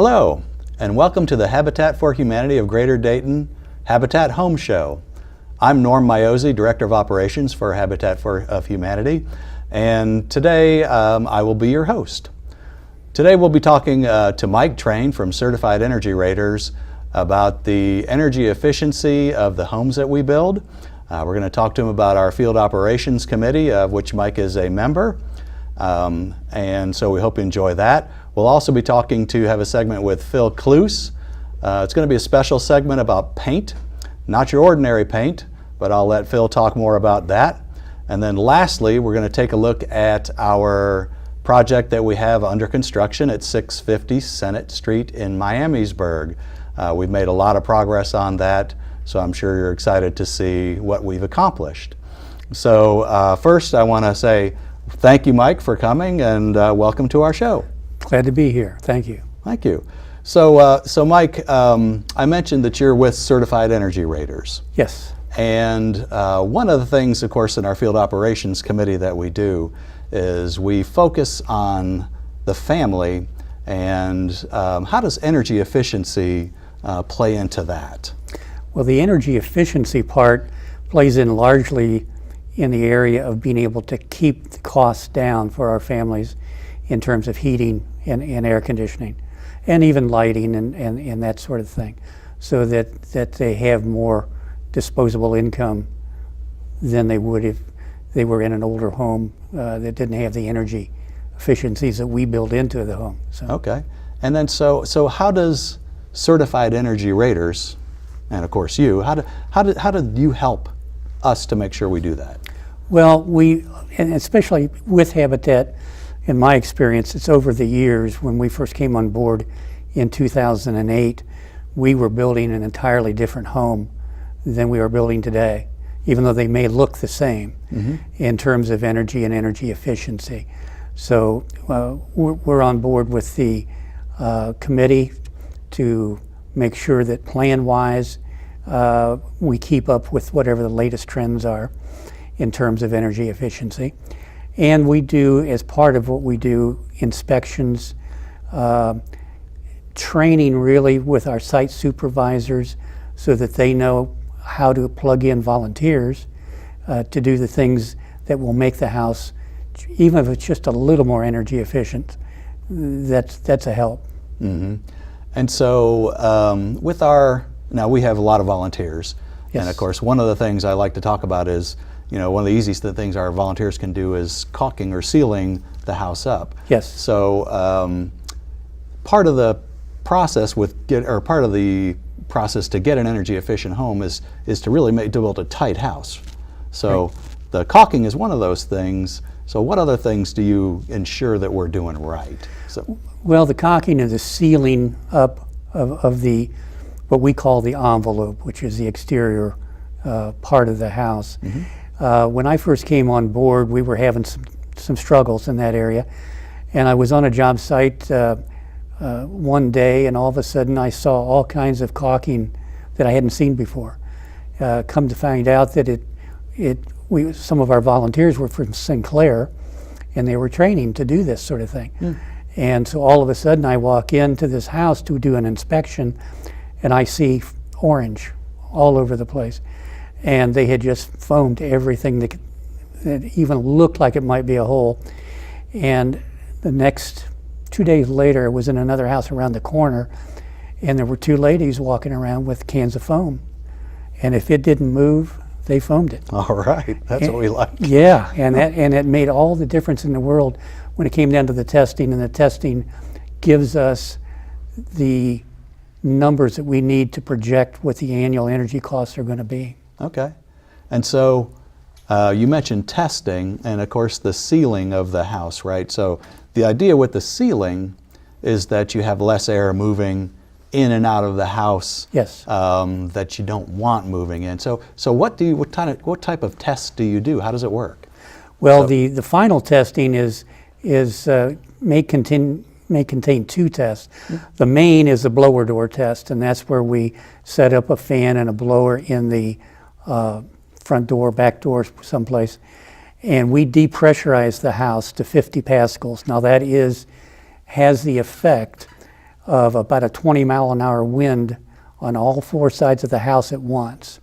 Hello, and welcome to the Habitat for Humanity of Greater Dayton Habitat Home Show. I'm Norm Miozzi, Director of Operations for Habitat for Humanity, and today I will be your host. Today we'll be talking to Mike Traen from Certified Energy Raters about the energy efficiency of the homes that we build. We're going to talk to him about our Field Operations Committee, of which Mike is a member, and so we hope you enjoy that. We'll also be talking to have a segment with Phil Kloose. It's going to be a special segment about paint, not your ordinary paint, but I'll let Phil talk more about that. And then lastly, we're going to take a look at our project that we have under construction at 650 Sennet Street in Miamisburg. We've made a lot of progress on that, so I'm sure you're excited to see what we've accomplished. So first I want to say thank you, Mike, for coming, and welcome to our show. Glad to be here. Thank you. Thank you. So, Mike, I mentioned that you're with Certified Energy Raters. Yes. And one of the things, of course, in our Field Operations Committee that we do is we focus on the family, and how does energy efficiency play into that? Well, the energy efficiency part plays in largely in the area of being able to keep the costs down for our families in terms of heating and air conditioning, and even lighting and that sort of thing, so that they have more disposable income than they would if they were in an older home that didn't have the energy efficiencies that we build into the home. So. Okay. And then so how does Certified Energy Raters, and of course you, how did you help us to make sure we do that? Well, and especially with Habitat, in my experience, it's over the years. When we first came on board in 2008, we were building an entirely different home than we are building today, even though they may look the same in terms of energy and energy efficiency. So we're on board with the committee to make sure that plan-wise we keep up with whatever the latest trends are in terms of energy efficiency. And we do, as part of what we do, inspections, training really with our site supervisors so that they know how to plug in volunteers to do the things that will make the house, even if it's just a little more energy efficient, that's a help. Mm-hmm. And so now we have a lot of volunteers. Yes. And of course, one of the things I like to talk about is, one of the easiest things our volunteers can do is caulking or sealing the house up. Yes. So part of the process to get an energy efficient home is to really build a tight house. So right. The caulking is one of those things. So what other things do you ensure that we're doing right? Well, the caulking and the sealing up of the what we call the envelope, which is the exterior part of the house. Mm-hmm. When I first came on board, we were having some struggles in that area, and I was on a job site one day, and all of a sudden I saw all kinds of caulking that I hadn't seen before. Come to find out that some of our volunteers were from Sinclair, and they were training to do this sort of thing. Mm. And so all of a sudden I walk into this house to do an inspection, and I see orange all over the place. And they had just foamed everything that even looked like it might be a hole. And the next 2 days later, I was in another house around the corner, and there were two ladies walking around with cans of foam. And if it didn't move, they foamed it. All right, that's what we like. Yeah, and it made all the difference in the world when it came down to the testing, and the testing gives us the numbers that we need to project what the annual energy costs are going to be. Okay. And so you mentioned testing and, of course, the sealing of the house, right? So the idea with the sealing is that you have less air moving in and out of the house. Yes. That you don't want moving in. So what type of tests do you do? How does it work? Well, the final testing may contain two tests. Mm-hmm. The main is the blower door test, and that's where we set up a fan and a blower in the front door, back door, someplace, and we depressurize the house to 50 pascals. Now that has the effect of about a 20-mile-an-hour wind on all four sides of the house at once.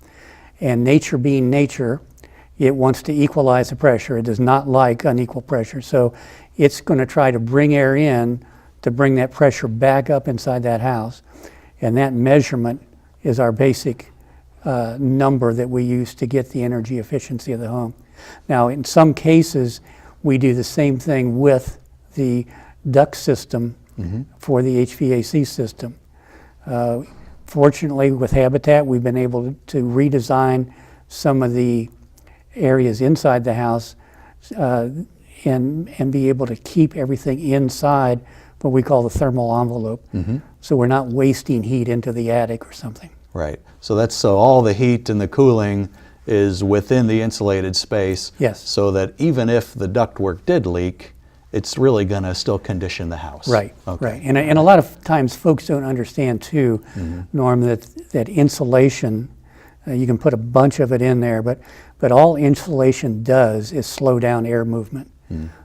And nature being nature, it wants to equalize the pressure. It does not like unequal pressure. So it's going to try to bring air in to bring that pressure back up inside that house. And that measurement is our basic number that we use to get the energy efficiency of the home. Now, in some cases, we do the same thing with the duct system for the HVAC system. Fortunately, with Habitat, we've been able to redesign some of the areas inside the house and be able to keep everything inside what we call the thermal envelope. So we're not wasting heat into the attic or something. Right. So all the heat and the cooling is within the insulated space. Yes. So that even if the ductwork did leak, it's really going to still condition the house. Right. Okay. Right. And a lot of times folks don't understand too, Norm, that insulation, you can put a bunch of it in there, but all insulation does is slow down air movement.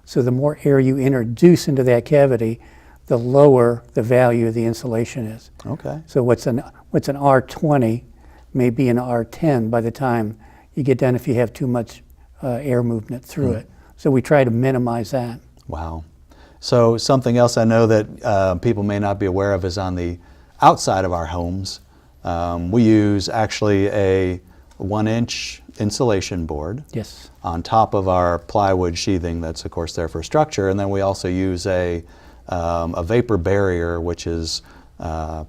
So the more air you introduce into that cavity, the lower the value of the insulation is. Okay. So what's an R20 may be an R10 by the time you get done if you have too much air movement through it. So we try to minimize that. Wow. So something else I know that people may not be aware of is on the outside of our homes. We use actually a 1-inch insulation board. Yes. On top of our plywood sheathing that's of course there for structure, and then we also use a vapor barrier, which is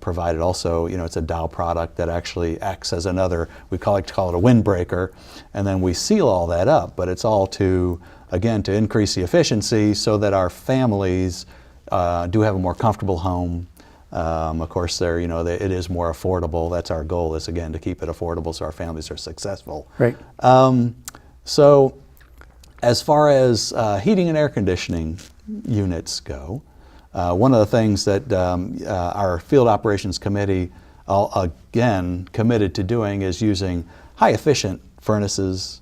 provided also, it's a Dow product that actually acts as another, we call it a windbreaker, and then we seal all that up, but it's all to increase the efficiency so that our families do have a more comfortable home. Of course, it is more affordable. That's our goal, is again to keep it affordable so our families are successful. Right. So as far as heating and air conditioning units go, one of the things that our Field Operations Committee again committed to doing is using high efficient furnaces,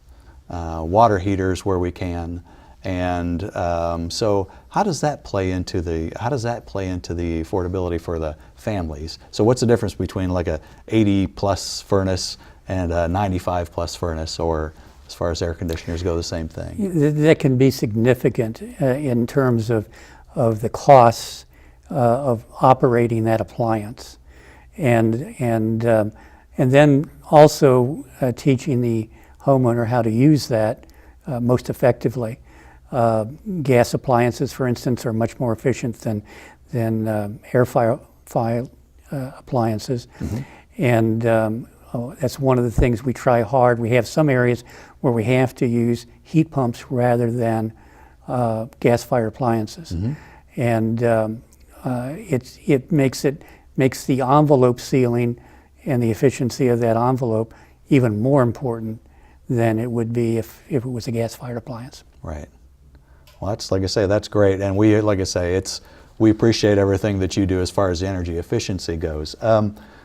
water heaters where we can, and so how does that play into the affordability for the families? So what's the difference between like a 80 plus furnace and a 95 plus furnace, or as far as air conditioners go, the same thing? That can be significant in terms of the costs of operating that appliance, and then also teaching the homeowner how to use that most effectively. Gas appliances, for instance, are much more efficient than air fire appliances, and that's one of the things we try hard. We have some areas where we have to use heat pumps rather than gas-fired appliances, and it makes the envelope sealing and the efficiency of that envelope even more important than it would be if it was a gas-fired appliance. Right. Well, that's, like I say, that's great, and we appreciate everything that you do as far as the energy efficiency goes.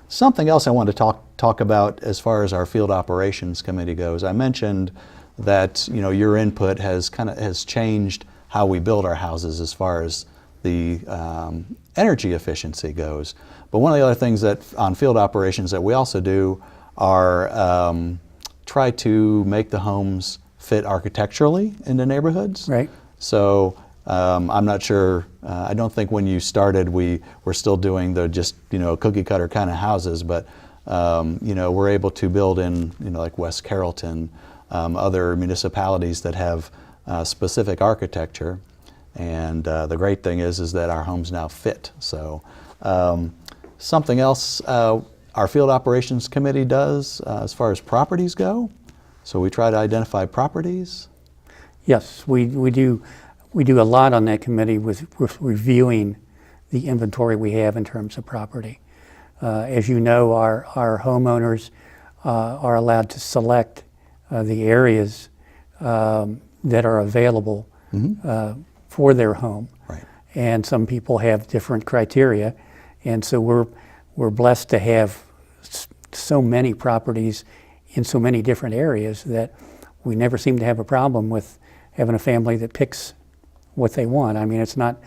Something else I want to talk about as far as our Field Operations Committee goes. I mentioned that your input has changed how we build our houses as far as the energy efficiency goes. But one of the other things that on field operations that we also do are try to make the homes fit architecturally in the neighborhoods. Right. So I'm not sure, I don't think when you started we were still doing the just cookie cutter kind of houses, but we're able to build in like West Carrollton, other municipalities that have specific architecture, and the great thing is that our homes now fit. So something else our Field Operations Committee does as far as properties go, so we try to identify properties. Yes, we do a lot on that committee with reviewing the inventory we have in terms of property. As you know, our homeowners are allowed to select the areas that are available for their home. Right. And some people have different criteria, and so we're blessed to have so many properties in so many different areas that we never seem to have a problem with having a family that picks what they want. I mean, it's not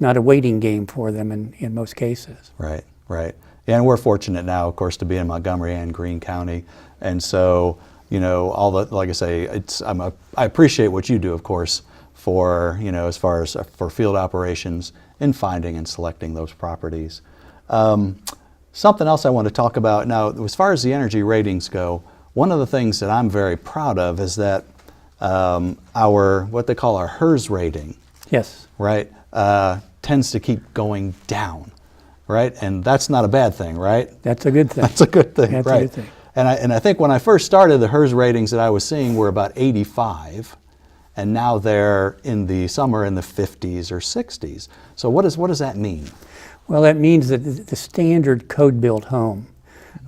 a waiting game for them in most cases. Right, right. Yeah, and we're fortunate now, of course, to be in Montgomery and Greene County, and so all the, like I say, I appreciate what you do, of course, for as far as for field operations in finding and selecting those properties. Something else I want to talk about now, as far as the energy ratings go, one of the things that I'm very proud of is that our, what they call our HERS rating, Yes. right, tends to keep going down, right? And that's not a bad thing, right? That's a good thing. That's a good thing, That's right? a good thing. And I think when I first started, the HERS ratings that I was seeing were about 85, and now they're some are in the 50s or 60s. So what does that mean? Well, that means that the standard code-built home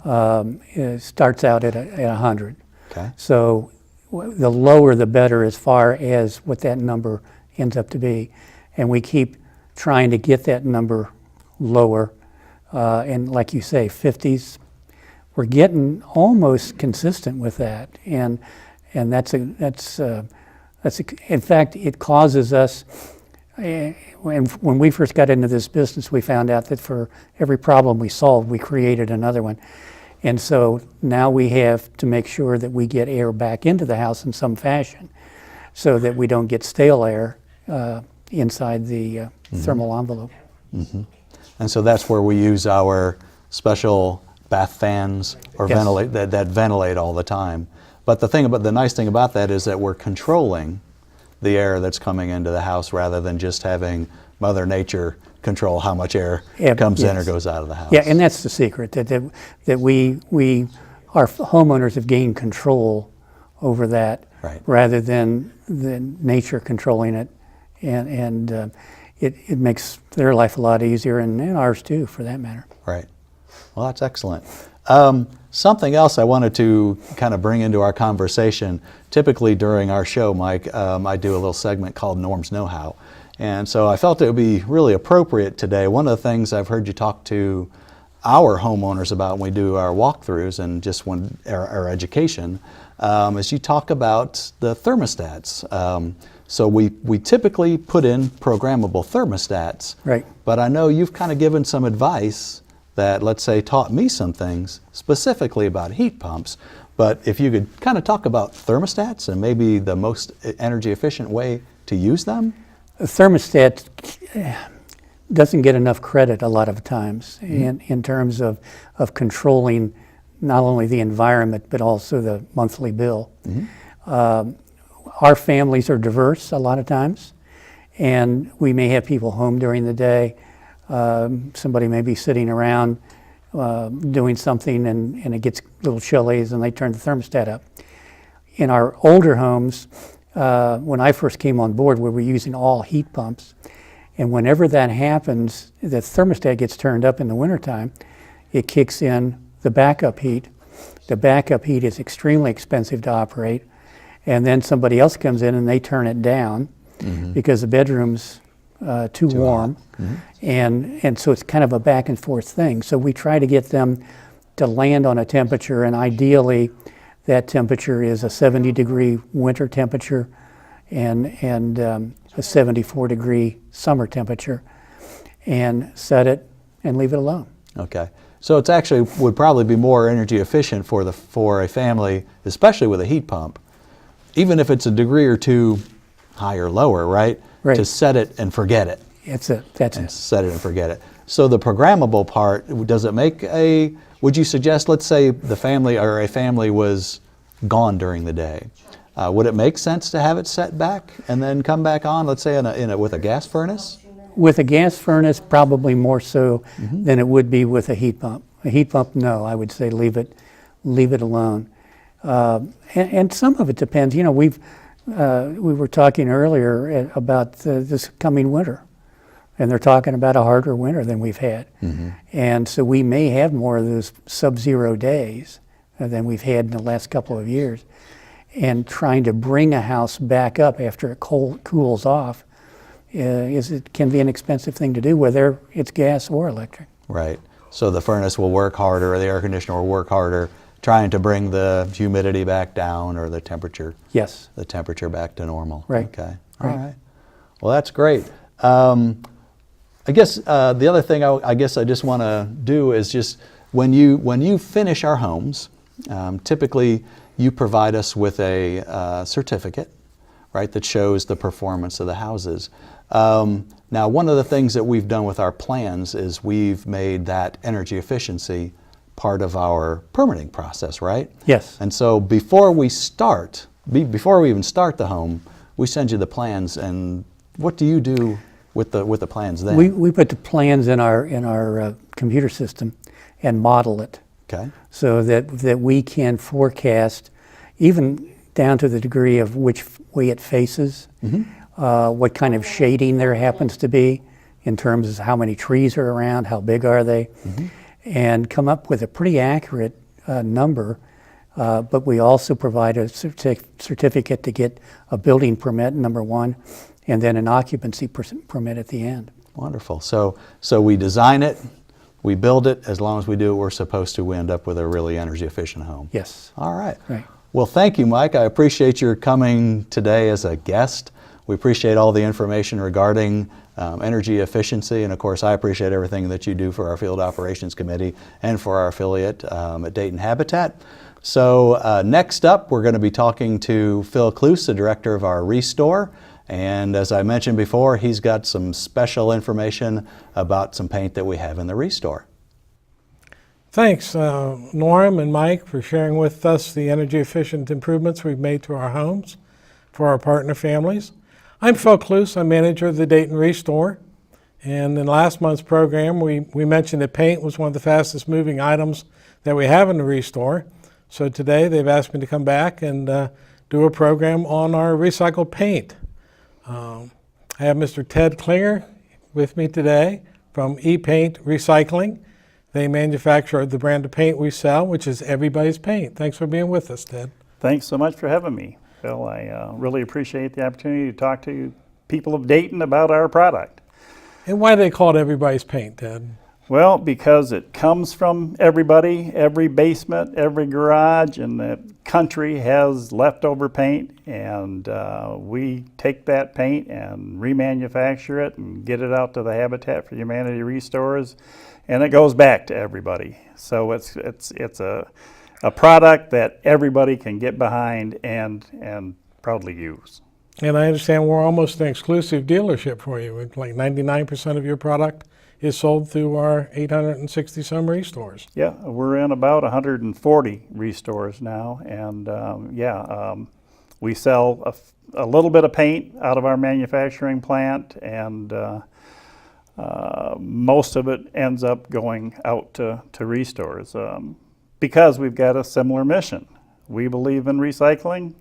starts out at 100. Okay. So the lower the better as far as what that number ends up to be. And we keep trying to get that number lower. And like you say, 50s, we're getting almost consistent with that. And that's in fact, it causes us, when we first got into this business, we found out that for every problem we solved, we created another one. And so now we have to make sure that we get air back into the house in some fashion so that we don't get stale air inside the thermal envelope. Mm-hmm. And so that's where we use our special bath fans or Yes. ventilate that ventilate all the time. But the nice thing about that is that we're controlling the air that's coming into the house rather than just having Mother Nature control how much air comes in or goes out of the house. Yeah, and that's the secret, that our homeowners have gained control over that Right. rather than nature controlling it. And it makes their life a lot easier, and ours too, for that matter. Right. Well, that's excellent. Something else I wanted to kind of bring into our conversation, typically during our show, Mike, I do a little segment called Norm's Know-How. And so I felt it would be really appropriate today. One of the things I've heard you talk to our homeowners about when we do our walkthroughs and just when our education is you talk about the thermostats. So we typically put in programmable thermostats. Right. But I know you've kind of given some advice that, let's say, taught me some things specifically about heat pumps. But if you could kind of talk about thermostats and maybe the most energy efficient way to use them? A thermostat doesn't get enough credit a lot of times in terms of controlling not only the environment but also the monthly bill. Our families are diverse a lot of times, and we may have people home during the day. Somebody may be sitting around doing something and it gets a little chilly and they turn the thermostat up. In our older homes, when I first came on board, we were using all heat pumps, and whenever that happens, the thermostat gets turned up in the wintertime, it kicks in the backup heat. The backup heat is extremely expensive to operate, and then somebody else comes in and they turn it down because the bedroom's too warm. And so it's kind of a back and forth thing. So we try to get them to land on a temperature, and ideally that temperature is a 70-degree winter temperature and a 74-degree summer temperature, and set it and leave it alone. Okay. So it's actually would probably be more energy efficient for a family, especially with a heat pump, even if it's a degree or two higher or lower, right? Right. To set it and forget it. That's it. Set it and forget it. So the programmable part, does it make would you suggest, let's say a family was gone during the day, would it make sense to have it set back and then come back on, let's say with a gas furnace? With a gas furnace, probably more so than it would be with a heat pump. A heat pump, no, I would say leave it alone. And some of it depends. We were talking earlier about this coming winter, and they're talking about a harder winter than we've had. And so we may have more of those sub-zero days than we've had in the last couple of years. And trying to bring a house back up after it cools off it can be an expensive thing to do, whether it's gas or electric. Right. So the furnace will work harder, or the air conditioner will work harder, trying to bring the humidity back down or the temperature. Yes. The temperature back to normal. Right. Okay. Right. All right. Well, that's great. I guess the other thing I guess I just want to do is just when you finish our homes, typically you provide us with a certificate, right, that shows the performance of the houses. Now, one of the things that we've done with our plans is we've made that energy efficiency part of our permitting process, right? Yes. And so before we even start the home, we send you the plans. And what do you do with the plans then? We put the plans in our computer system and model it. Okay. So that we can forecast, even down to the degree of which way it faces, what kind of shading there happens to be in terms of how many trees are around, how big are they, and come up with a pretty accurate number. But we also provide a certificate to get a building permit, number one, and then an occupancy permit at the end. Wonderful. So we design it, we build it. As long as we do what we're supposed to, we end up with a really energy efficient home. Yes. All right. Right. Well, thank you, Mike. I appreciate your coming today as a guest. We appreciate all the information regarding energy efficiency, and of course I appreciate everything that you do for our Field Operations Committee and for our affiliate at Dayton Habitat. So next up we're going to be talking to Phil Kloose, the director of our ReStore, and as I mentioned before, he's got some special information about some paint that we have in the ReStore. Thanks, Norm and Mike, for sharing with us the energy efficient improvements we've made to our homes for our partner families. I'm Phil Kloose. I'm manager of the Dayton ReStore. And in last month's program, we mentioned that paint was one of the fastest moving items that we have in the ReStore. So today they've asked me to come back and do a program on our recycled paint. I have Mr. Ted Klinger with me today from E-Paint Recycling. They manufacture the brand of paint we sell, which is Everybody's Paint. Thanks for being with us, Ted. Thanks so much for having me, Phil. I really appreciate the opportunity to talk to people of Dayton about our product. And why do they call it Everybody's Paint, Ted? Well, because it comes from everybody. Every basement, every garage in the country has leftover paint, and we take that paint and remanufacture it and get it out to the Habitat for Humanity ReStores, and it goes back to everybody. So it's a product that everybody can get behind and proudly use. And I understand we're almost an exclusive dealership for you. Like 99% of your product is sold through our 860 some ReStores. Yeah, we're in about 140 ReStores now, and we sell a little bit of paint out of our manufacturing plant, and most of it ends up going out to ReStores because we've got a similar mission. We believe in recycling,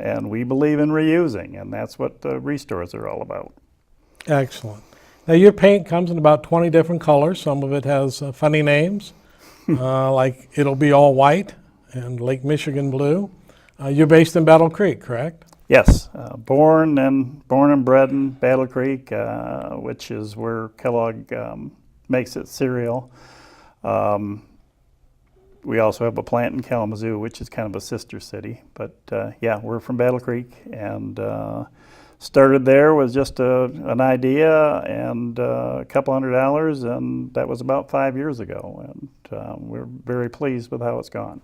and we believe in reusing, and that's what the ReStores are all about. Excellent. Now your paint comes in about 20 different colors. Some of it has funny names, like It'll Be All White and Lake Michigan Blue. You're based in Battle Creek, correct? Yes, born and bred in Battle Creek, which is where Kellogg makes its cereal. We also have a plant in Kalamazoo, which is kind of a sister city. But yeah, we're from Battle Creek, and started there with just an idea and a couple $100, and that was about 5 years ago. And we're very pleased with how it's gone.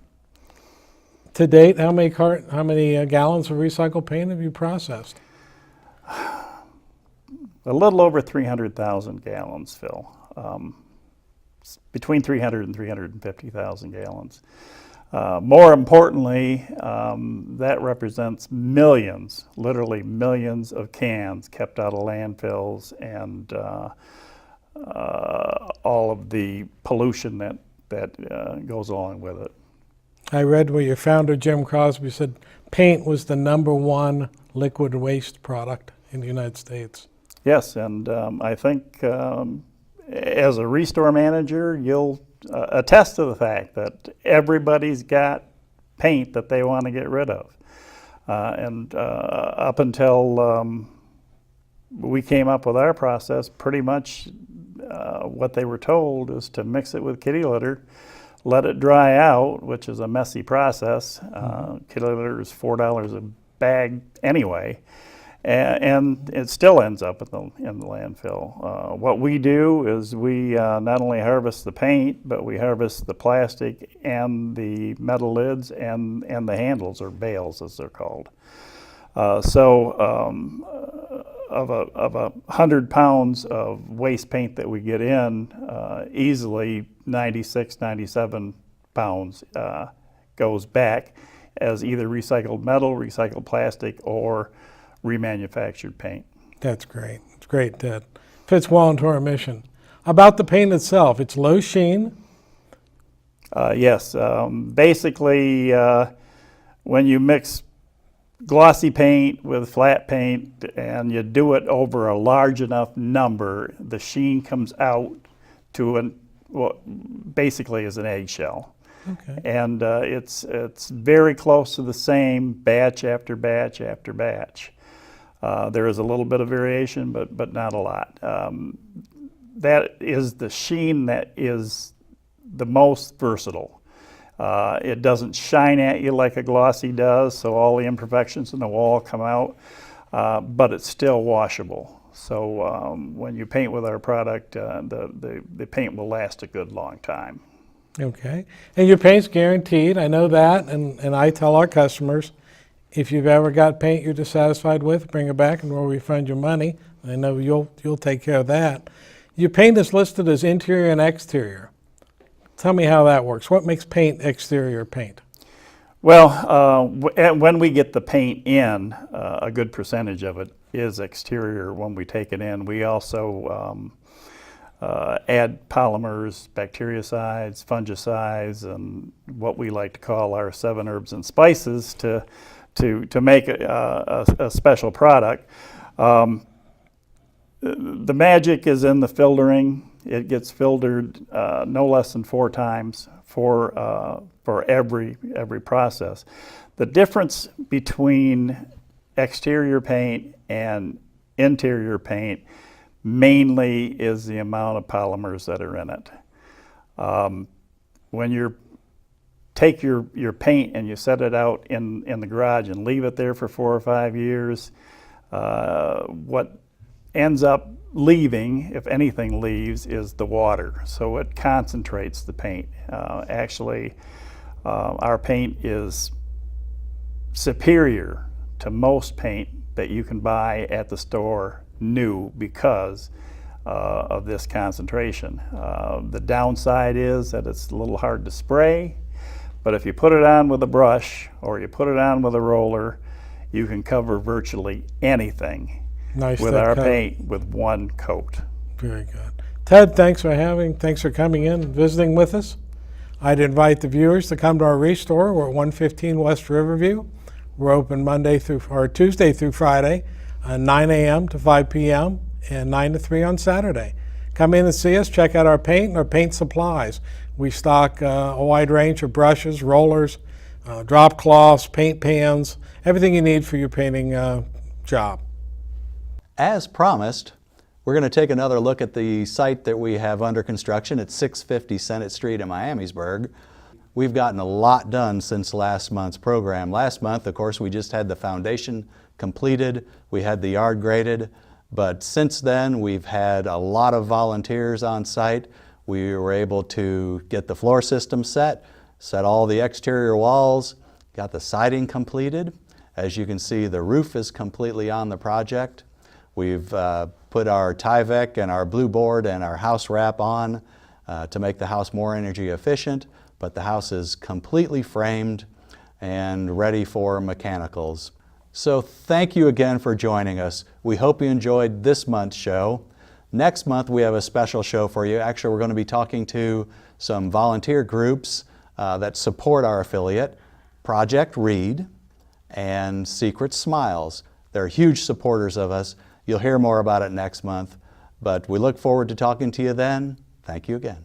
To date, how many gallons of recycled paint have you processed? A little over 300,000 gallons, Phil. Between 300 and 350,000 gallons. More importantly, that represents millions, literally millions of cans kept out of landfills, and all of the pollution that goes along with it. I read where your founder, Jim Crosby, said paint was the #1 liquid waste product in the United States. Yes, and I think as a ReStore manager, you'll attest to the fact that everybody's got paint that they want to get rid of. And up until we came up with our process, pretty much what they were told is to mix it with kitty litter, let it dry out, which is a messy process. Kitty litter is $4 a bag anyway. and it still ends up in the landfill. What we do is we not only harvest the paint, but we harvest the plastic and the metal lids and the handles, or bales as they're called. Of 100 pounds of waste paint that we get in, easily 96, 97 pounds goes back as either recycled metal, recycled plastic, or remanufactured paint. That's great. It's great, Ted. Fits well into our mission. About the paint itself, it's low sheen. Yes, basically when you mix glossy paint with flat paint and you do it over a large enough number, the sheen comes out to what basically is an eggshell. Okay. And it's very close to the same batch after batch after batch. There is a little bit of variation, but not a lot. That is the sheen that is the most versatile. It doesn't shine at you like a glossy does, so all the imperfections in the wall come out, but it's still washable. So when you paint with our product, the paint will last a good long time. Okay. And your paint's guaranteed. I know that, and I tell our customers, if you've ever got paint you're dissatisfied with, bring it back and we'll refund your money. I know you'll take care of that. Your paint is listed as interior and exterior. Tell me how that works. What makes paint exterior paint? Well, when we get the paint in, a good percentage of it is exterior when we take it in. We also add polymers, bactericides, fungicides, and what we like to call our 7 herbs and spices to make a special product. The magic is in the filtering. It gets filtered no less than 4 times for every process. The difference between exterior paint and interior paint mainly is the amount of polymers that are in it. When you take your paint and you set it out in the garage and leave it there for 4 or 5 years, what ends up leaving, if anything leaves, is the water. So it concentrates the paint. Actually, our paint is superior to most paint that you can buy at the store new because of this concentration. The downside is that it's a little hard to spray, but if you put it on with a brush or you put it on with a roller, you can cover virtually anything with our paint with one coat. Very good. Ted, thanks for coming in and visiting with us. I'd invite the viewers to come to our ReStore. We're at 115 West Riverview. We're open Tuesday through Friday, 9 a.m. to 5 p.m. and 9 to 3 on Saturday. Come in and see us, check out our paint and our paint supplies. We stock a wide range of brushes, rollers, drop cloths, paint pans, everything you need for your painting job. As promised, we're going to take another look at the site that we have under construction at 650 Sennet Street in Miamisburg. We've gotten a lot done since last month's program. Last month, of course, we just had the foundation completed, we had the yard graded, but since then we've had a lot of volunteers on site. We were able to get the floor system set all the exterior walls, got the siding completed. As you can see, the roof is completely on the project. We've put our Tyvek and our blue board and our house wrap on to make the house more energy efficient, but the house is completely framed and ready for mechanicals. So thank you again for joining us. We hope you enjoyed this month's show. Next month we have a special show for you. Actually, we're going to be talking to some volunteer groups that support our affiliate, Project Read and Secret Smiles. They're huge supporters of us. You'll hear more about it next month, but we look forward to talking to you then. Thank you again.